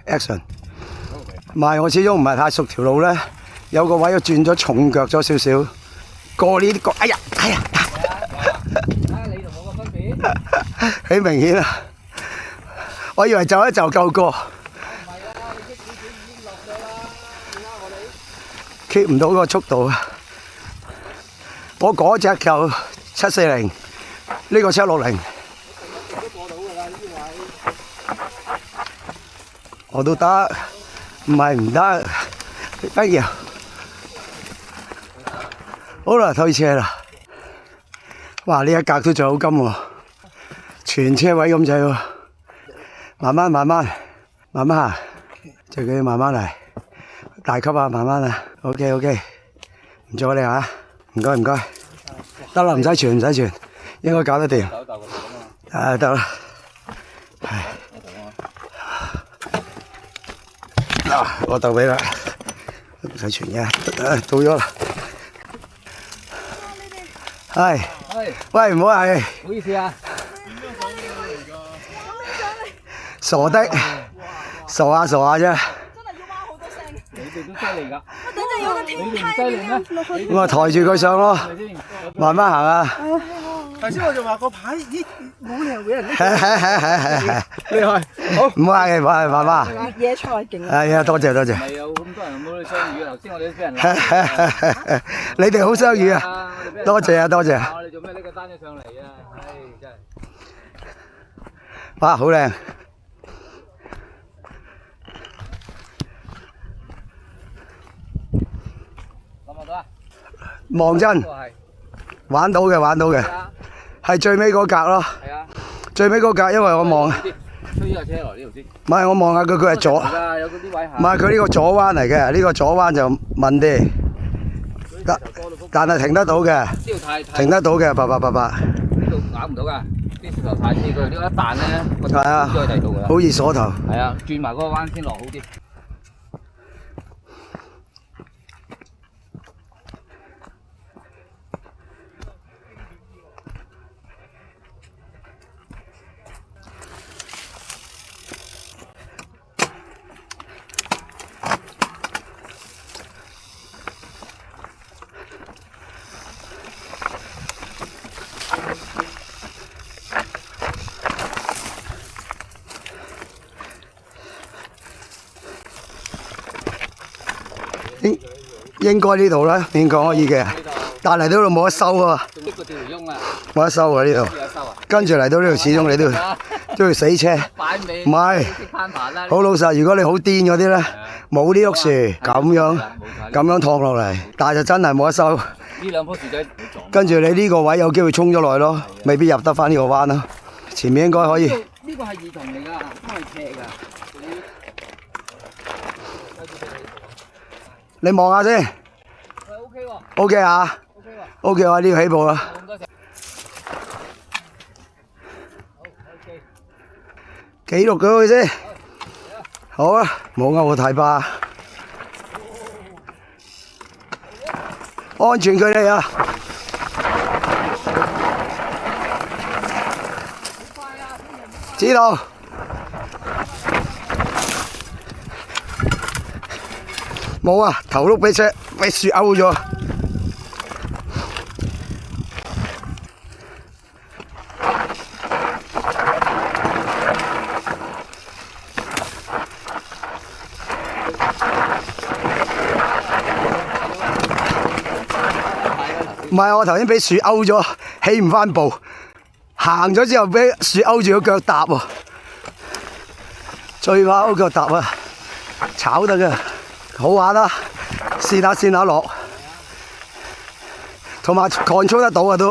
Action。唔係，我始終唔係太熟條路咧，有個位我轉咗重腳咗少少，過呢啲角，哎呀，你同我個分別幾明顯啊！我以為就一就夠過。唔係啊，你啲已經落咗啦，見啦我哋 keep 唔到個速度啊！我嗰隻就740，呢個760，都過到㗎啦呢啲位。我都得，唔係唔得，不如好啦，推車啦！哇，呢一格都仲好金喎，全車位咁滯喎，慢慢行，最緊要慢慢嚟，大級啊，慢慢啊 ，OK， 唔阻你啊，唔該，得啦，唔使傳，應該搞得掂，得啦，係，嗱，我鬥俾啦，唔使傳嘅，到咗啦，係，喂，唔好客氣，唔好意思啊，傻的，傻下啫。真係要挖好多聲。你哋都犀利㗎，等陣有個天梯嘅，咁啊，抬住佢上咯，係咪先？慢慢行啊！頭先我就話個牌，咦，冇理由俾人拎。係，厲害，好。唔好客氣，慢慢。越野賽勁。係啊，多謝。唔係有咁多人冇你相遇啊！頭先我哋都俾人鬧。你哋好相遇啊！多謝。我哋做咩呢個單咗上嚟啊？唉，真係。哇，好靚！諗唔到啊？望真，係玩到嘅，啊，係最尾嗰格咯。係啊。最尾嗰格，因為我望，推呢架車來呢度先。唔係我望下佢係左，而家有嗰啲位唔係佢呢個左彎嚟嘅，呢個左彎就問啲，但係停得到嘅，呢度太停得到嘅，八。呢度咬唔到㗎，啲石頭太黐，佢呢一彈咧個係啊都喺第度㗎。好易鎖頭。係啊，轉埋嗰個彎先落好啲。應該呢度啦，應該可以嘅，但嚟到呢度冇得收啊，仲呢個吊條翁啊，冇得收啊呢度。有收啊？跟住嚟到呢度，始終你都要死車。擺尾唔係識攀爬啦。好老實，如果你好癲嗰啲咧，冇呢棵樹咁樣托落嚟，但係就真係冇得收。呢兩棵樹仔跟住你呢個位有機會衝咗落去咯，未必入得翻呢個彎咯。前面應該可以。呢個係兒童嚟㗎，都係斜㗎。你望下先係 OK 喎，OK 啊 ，OK 喎， ，OK 啊，呢個起步啦，咁多謝。好 OK。記錄佢先。好啊，冇勾我太巴，安全距離啊！知道。冇啊，頭碌俾樹勾咗。唔係，我頭先俾樹勾咗，起唔翻步，行咗之後俾樹勾住個腳踏喎，最怕勾腳踏啊，炒得㗎。好玩啦，試下落，同埋 control 得到啊都，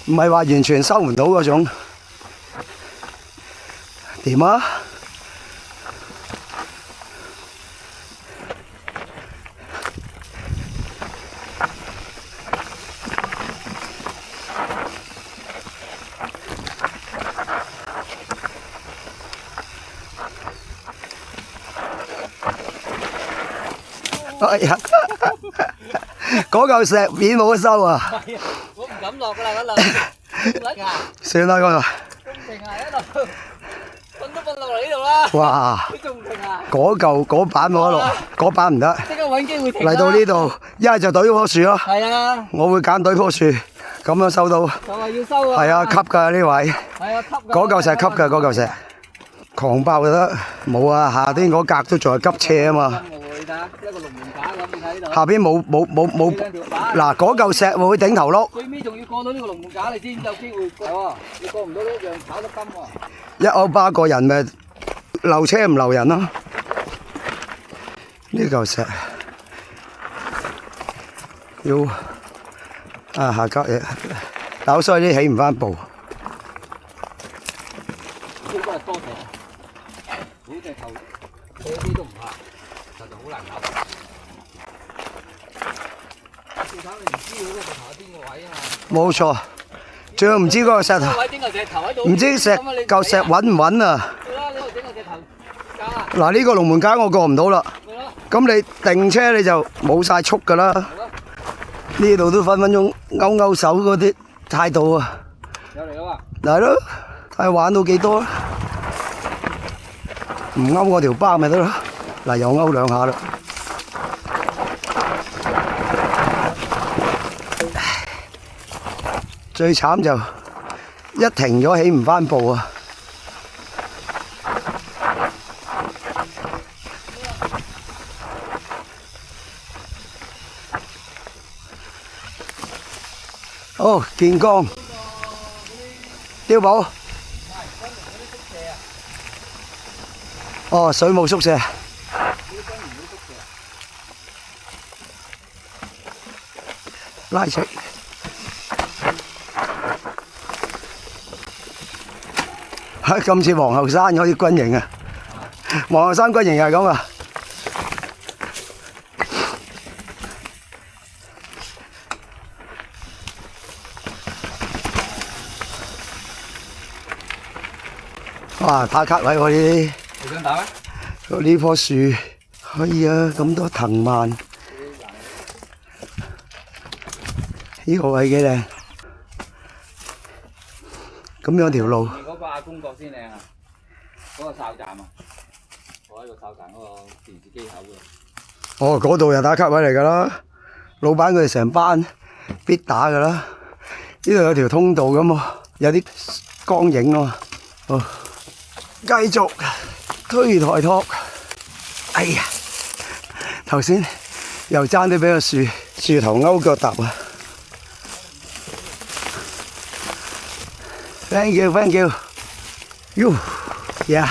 唔係話完全收唔到嗰種，掂啊！哎呀，嗰嚿石面冇得收啊！我唔敢落㗎啦，嗰度。算啦嗰度。工程啊，一路瞓都瞓落嚟呢度啦。哇！你仲唔停啊？嗰板冇得落，嗰板唔得。即刻揾機會停啦。嚟到呢度，一係就懟棵樹咯。係啊，我會揀懟棵樹，咁樣收到。就係要收啊。係啊，吸㗎呢位。係啊，吸㗎。嗰嚿石吸㗎，嗰嚿石。狂爆就得，冇啊！夏天嗰格都仲係急斜啊嘛。你睇下一個龍門架咁，你睇呢度。下邊冇嗱嗰嚿石會頂頭碌。最尾仲要過到呢個龍門架，你先有機會過喎。你過唔到呢一樣炒得金喎。一歐巴個人咪留車唔留人咯。呢嚿石要下格嘢，但所以啲起唔翻步。應該係多謝，好隻頭，車機都唔怕，實在好難搞。最慘你唔知嗰個頭喺邊個位啊嘛。冇錯，仲要唔知嗰個石頭，位整個石頭喺度，唔知嚿石穩唔穩啊？係啦，你度整個石頭架。嗱呢個龍門架我過唔到啦，係咯，咁你定車你就冇晒速㗎啦。係咯，呢度都分分鐘勾手嗰啲態度啊！有嚟啦嘛。嚟咯，睇下玩到幾多啦。唔勾我條巴咪得咯。嗱，又勾兩下啦。最慘就一停咗起唔翻步啊！哦，見光，碉堡。哦，水務宿舍。拉扯。今次皇后山嗰啲軍營啊，皇后山軍營係咁啊。哇！打卡位喎呢啲。你想打咩？呢棵樹可以啊，咁多藤蔓。呢個位幾靚，咁樣條路。嗰個阿公角先靚啊！嗰個哨站啊，我喺個哨站嗰個電視機口㗎。哦，嗰度又打卡位嚟㗎啦，老闆佢哋成班必打㗎啦。呢度有條通道咁喎，有啲光影喎。哦，繼續推抬托。哎呀，頭先又爭啲俾個樹頭勾腳踏啊！ Thank you, thank you. You, yeah.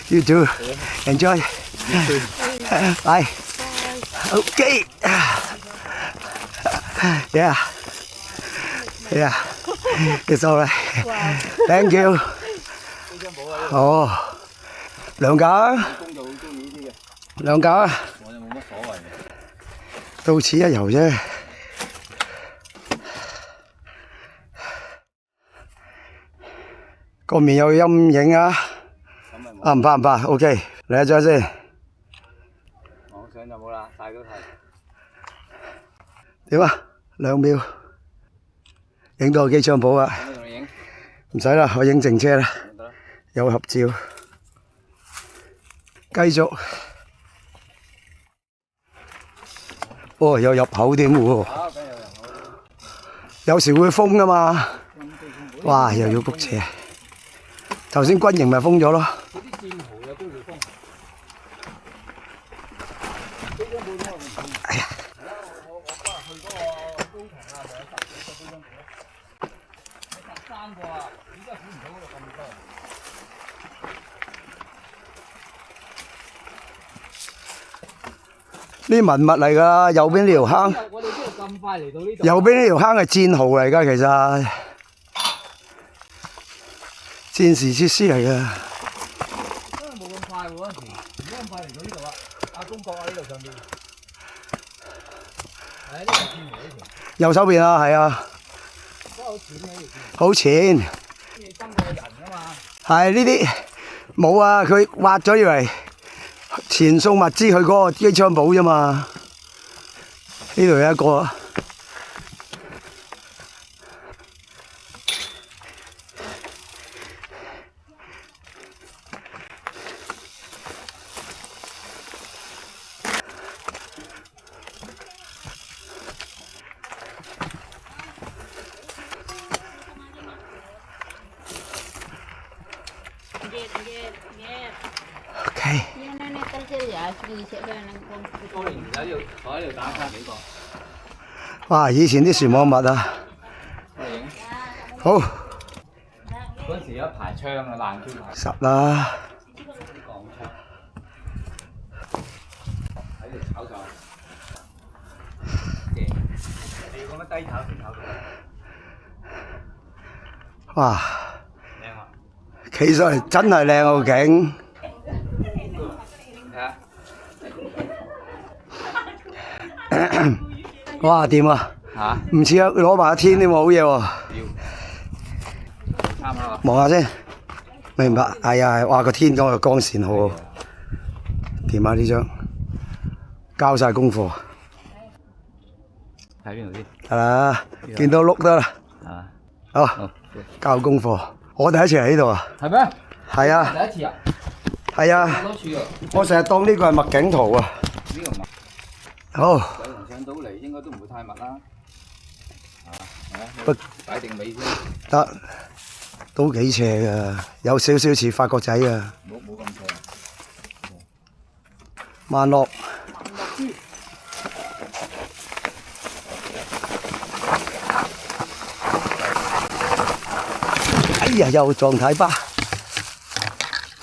You too. Enjoy. Bye. Okay. Yeah. Yeah. It's alright. Thank you. 哦，兩架。公就好中意呢啲嘅。兩架。我就冇乜所謂嘅。到此一遊啫。 個面有陰影啊！啊唔怕唔怕 ，OK， 嚟一張先。我相就冇啦，晒都睇。點啊？2秒，影到個機槍簿啊！唔使啦，我影靜車啦，有合照。繼續。哦，有入口添喎。有時會封㗎嘛。哇！又要谷斜。 頭先軍營咪封咗咯。嗰啲戰壕有機會封。哎呀！我嗰日去嗰個高層啊，咪有10幾個機槍堡，有13個啊，點解估唔到嗰度咁多？呢文物嚟㗎，右邊呢條坑。我哋邊度咁快嚟到呢度？右邊呢條坑係戰壕嚟㗎，其實。 戰時設施嚟嘅，真係冇咁快喎嗰陣時，唔好咁快嚟到呢度啊！阿公角啊，呢度上邊，係呢條線嚟呢條，右手邊啊，係啊，真係好淺嘅呢條線，好淺。你針過個人㗎嘛？係呢啲冇啊，佢挖咗以為前送物資去嗰個機槍堡啫嘛。呢度有一個。OK，當年而家要坐喺度打卡幾個。哇！以前啲船網密啊，好嗰陣時有一排槍啊，爛珠牌實啦。鋼槍，喺度炒上。你咁樣低炒先炒到。哇！靚啊！企上嚟真係靚個景。睇下。哇！掂啊！嚇？唔似啊，攞埋個天添喎，好嘢喎！要。啱啦。望下先，明白？係啊，哇！個天嗰個光線好好，掂啊！呢張交晒功課。睇邊度先？得啦，見到碌得啦。啊。好，交功課。我第一次嚟呢度啊。係咩？係啊。第一次啊？係啊。好多次啊。我成日當呢個係麥景圖啊。呢個麥。好。有人上到嚟應該都唔會太密啦。不擺定尾先。得，都幾斜㗎，有少少似法國仔啊。冇咁斜。慢落。哎呀，又撞睇巴。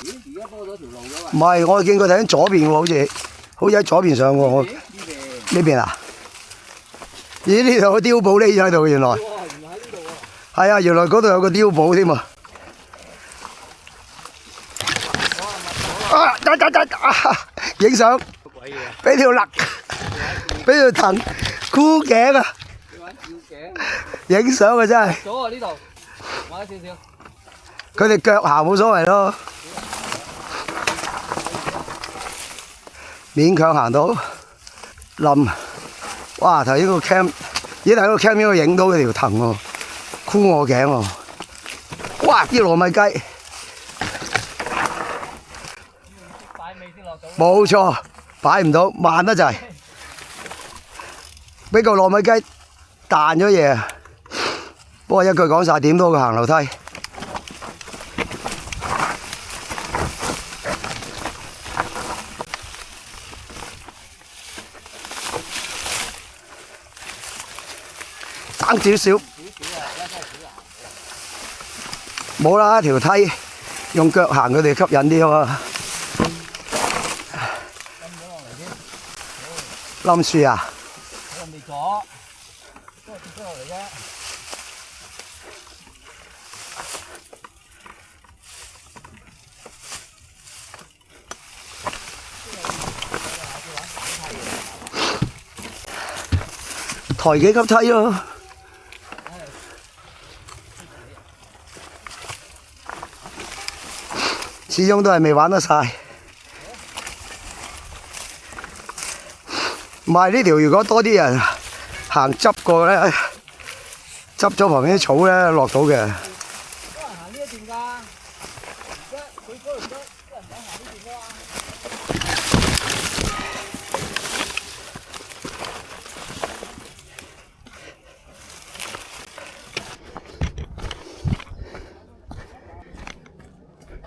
咦？而家多咗條路㗎唔係，我見佢睇緊左邊喎，好似喺左邊上喎。我呢邊啊？咦？呢度有個碉堡匿咗喺度，原來。哇！原來喺呢度喎。係啊，原來嗰度有個碉堡添啊！影相，俾條肋，俾條藤箍頸啊！你玩吊頸？影相啊真係。咗啊呢度，玩少少。佢哋腳行冇所謂咯，勉強行到。冧，哇！頭先個 cam， 咦？睇個 cam 應該影到佢條藤喎，箍我頸喎。哇！啲糯米雞。擺尾先落到。冇錯，擺唔到，慢得滯，俾個糯米雞彈咗嘢。不過一句講晒，點都好過行樓梯。爭少少，冇啦，條梯用腳行佢哋吸引啲啊嘛。冧樹啊！我未咗，都係跌咗落嚟啫。抬幾級梯咯。始終都係未玩得晒。唔係呢條，如果多啲人行執過咧，執咗旁邊啲草咧，落到嘅。多人行呢一段㗎，而家佢嗰度都人想行呢段㗎嘛。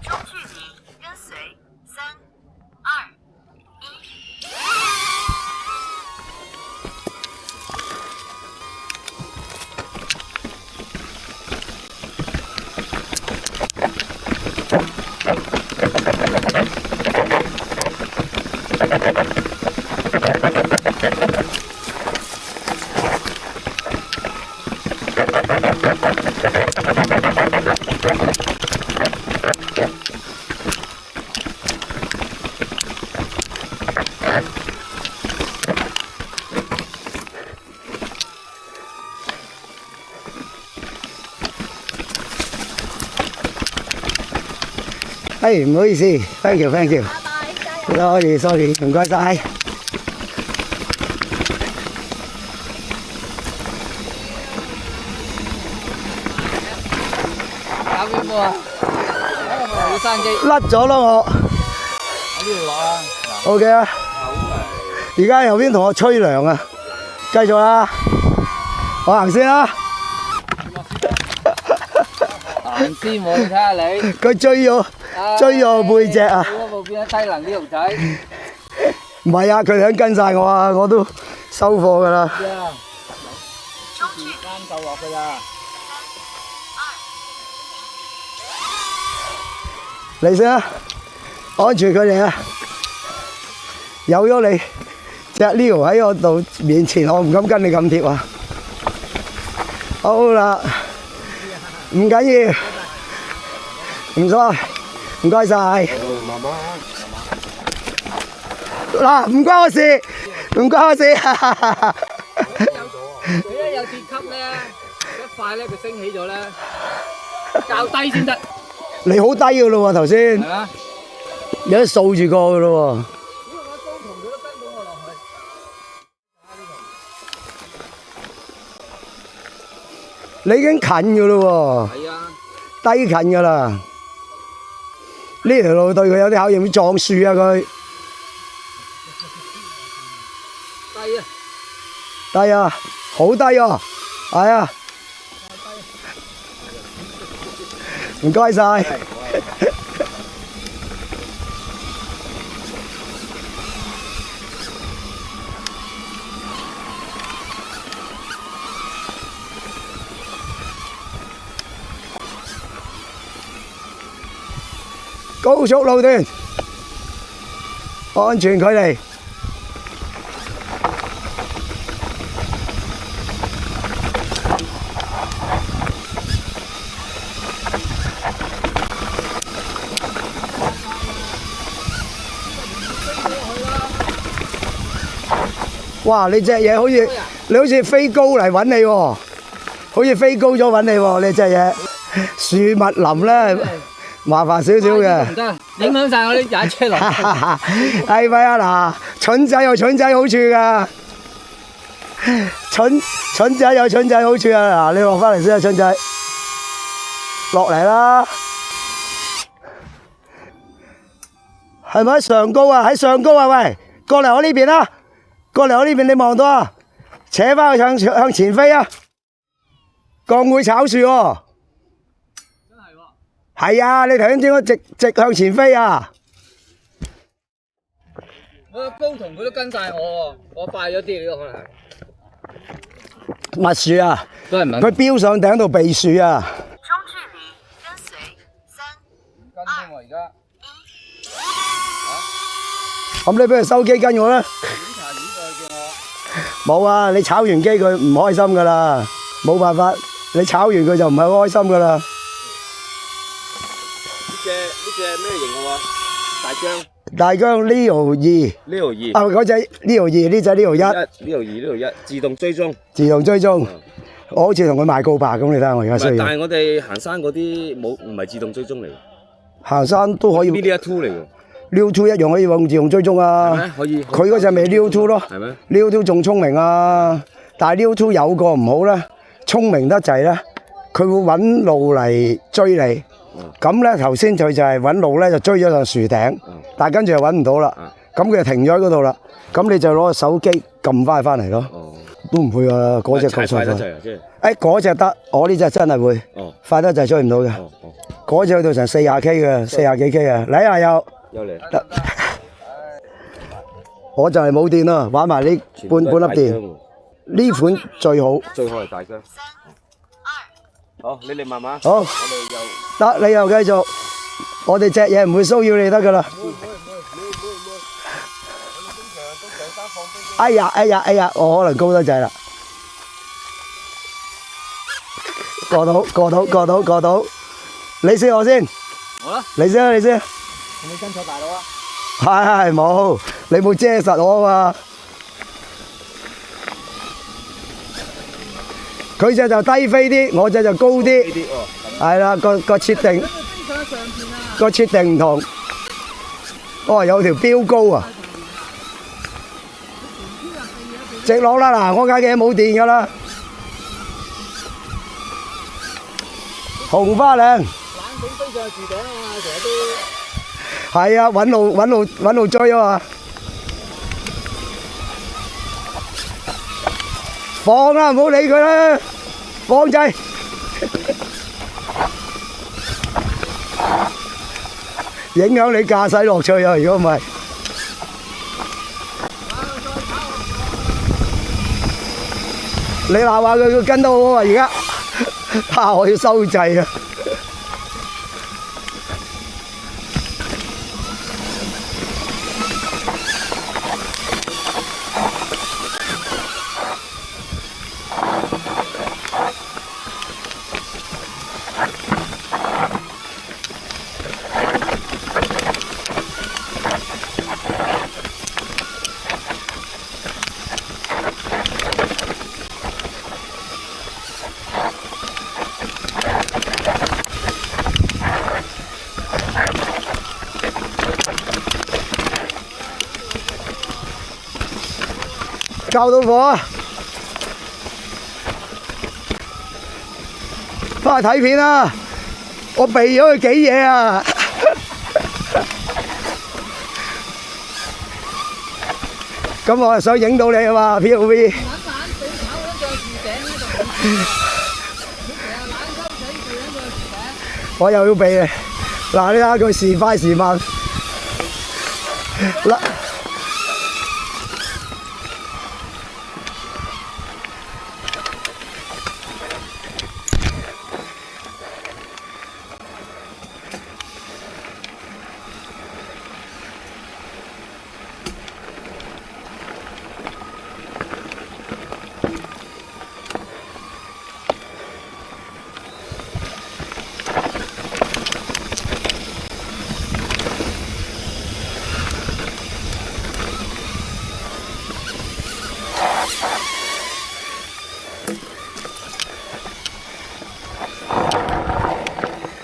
中距离跟随3、2、哎，唔好意思 ，thank you，thank you。sorry，唔該晒。搞邊個啊？有冇要山機？甩咗咯我。喺呢度落啊！ OK 啊。而家右邊同我吹涼啊，繼續啦，我行先啦。行先。先喎，你睇下你。佢追我背脊啊！你嗰部變咗低能啲條仔。唔係啊，佢想跟晒我啊，我都收貨㗎啦。時間夠落㗎啦。嚟先啊，安全佢哋啊！有咗你隻 Leo 喺我度面前，我唔敢跟你咁貼啊！好啦，唔緊要，唔該，唔該晒。慢慢。嗱，唔關我事，唔關我事。佢一有跌級咧，一快咧佢升起咗咧，較低先得。你好低㗎咯喎，頭先係嘛？有得掃住過㗎咯喎。如果我高同佢都跟到我落去。你已經近㗎咯係啊。喎，低近㗎啦。呢條路對佢有啲考驗，會撞樹啊佢。低啊！低啊，好低啊，係啊。唔該晒。高速路段，安全距離。哇！你隻嘢好似你好似飛高嚟揾你喎，好似飛高咗揾你喎，你隻嘢樹密林咧麻煩少少嘅。唔得，影響晒我啲踩車落。係咪啊？嗱，蠢仔有蠢仔好處㗎，蠢仔有蠢仔好處啊！嗱，你落翻嚟先啊，蠢仔，落嚟啦，係咪喺上高啊？喺上高啊！喂，過嚟我呢邊啦！過嚟我呢邊，你望到啊？扯翻去向前飛啊！鋼會炒樹喎。真係喎。係啊，你頭先點解直向前飛啊？我個高同佢都跟晒我喎，我快咗啲，呢個可能係。蜜樹啊！都係唔佢飆上頂度避樹啊！中距離跟隨3、跟添喎而家。咁你不如收機跟我啦。檢查呢個叫我。冇啊！你炒完機佢唔開心噶啦，冇辦法，你炒完佢就唔係好開心噶啦。呢隻咩型嘅喎？大疆 Leo 2，呢啊嗰隻 Leo 2，呢隻 Leo 1，呢度1，自動追蹤。自動追蹤。我好似同佢賣告白咁，你睇下我而家需要。但係我哋行山嗰啲唔係自動追蹤嚟嘅，行山都可以。呢啲係 2嚟嘅。Leo 2一樣可以用自動追蹤啊！係咩？可以。佢嗰隻咪 Leo 2咯。係咩？ Leo 2仲聰明啊！但係 Leo 2有個唔好咧，聰明得滯咧，佢會揾路嚟追你。咁咧頭先佢就係揾路咧就追咗上樹頂，但係跟住又揾唔到啦。咁佢就停咗喺嗰度啦。咁你就攞個手機撳翻嚟咯。都唔會啊！嗰隻咁快得滯啊！即係。誒嗰隻得，我呢隻真係會。快得滯追唔到嘅。嗰隻去到成40 K 嘅，40幾 K 啊！嚟下又。又嚟得，我就係冇電啦，玩埋呢半粒電，呢款最好。最好係大疆。好，你哋慢慢。好，得你又繼續，我哋隻嘢唔會騷擾你得噶啦。哎呀，我可能高得滯啦。過到，你先我先。好啦。你先。你跟錯大佬啊！係冇，你冇遮實我啊嘛。佢隻就低飛啲，我隻就高啲。係啦，個設定唔同。哦，有條標高啊！直落啦嗱，我架嘅冇電㗎啦。紅花嶺。冷景飛上樹頂啊嘛，成日都。係啊，揾路追啊嘛！放啦，唔好理佢啦，放掣。影響你駕駛樂趣啊！如果唔係，你鬧下佢跟到我啊！而家怕我要收掣啊！救到火啊！翻去睇片啦！我避咗佢幾嘢啊！咁我係想影到你啊嘛 ，POV。我又要避啊！嗱，你睇下佢時快時慢。嗱。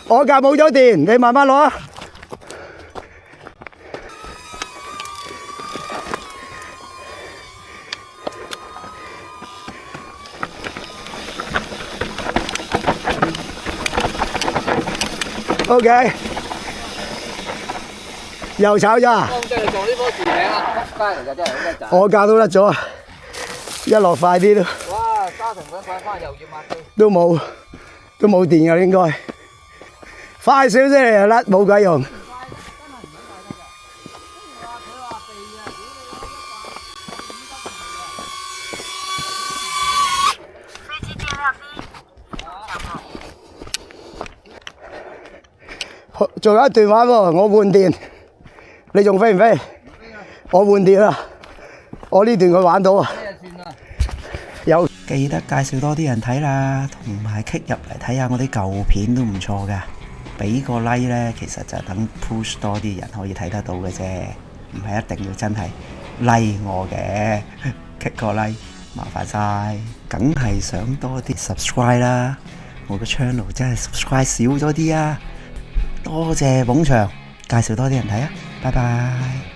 我架冇咗電，你慢慢攞啊！OK， 又炒咋？幫即係做呢棵樹頂啊！仆街嚟㗎，真係好叻仔。我架都甩咗啊！一落快啲都。哇！家庭想快翻又要抹機。都冇電㗎應該。快少少嚟就甩，冇鬼用。飞机电量低，降落。仲有一段玩喎，我換電，你仲飛唔飛？我換電啦，我呢段佢玩到啊。有記得介紹多啲人睇啦，同埋 click 入嚟睇下我啲舊片都唔錯㗎。俾個 like 呢，其實就等 push 多啲人可以睇得到嘅啫，唔係一定要真係 like 我嘅，click 個 like 麻煩晒，梗係想多啲 subscribe 啦。我個 channel 真係 subscribe 少咗啲啊，多謝捧場，介紹多啲人睇啊，拜拜。